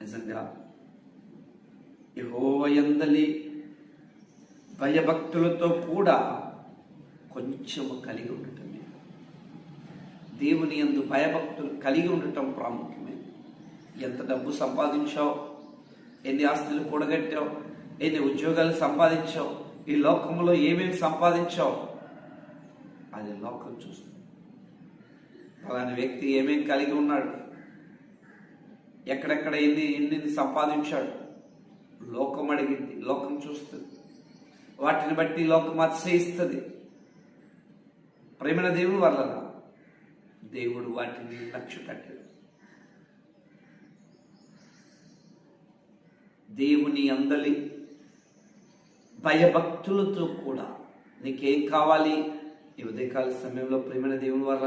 నిజంగా యెహోవా యందలి భయభక్తులతో కూడా కొంచెము కలిగి ఉండటమే. దేవుని యందు భయభక్తులు కలిగి ఉండటం ప్రాముఖ్యమైనది. ఎంత డబ్బు సంపాదించావు, ఎన్ని ఆస్తులు కూడగట్టావు, ఎన్ని ఉద్యోగాలు సంపాదించావు, ఈ లోకంలో ఏమేమి సంపాదించావు, అది లోకం చూస్తుంది. అలాంటి వ్యక్తి ఏమేమి కలిగి ఉన్నాడు, ఎక్కడెక్కడ ఎన్ని సంపాదించాడు, లోకం అడిగింది, లోకం చూస్తుంది. వాటిని బట్టి లోకం అతిశయిస్తుంది. ప్రేమైన దేవుని వల్ల దేవుడు వాటిని లక్ష్య కట్టాడు. దేవుని అందలి భయభక్తులతో కూడా నీకేం కావాలి ఈ ఉదయకాల సమయంలో ప్రేమైన దేవుని వల్ల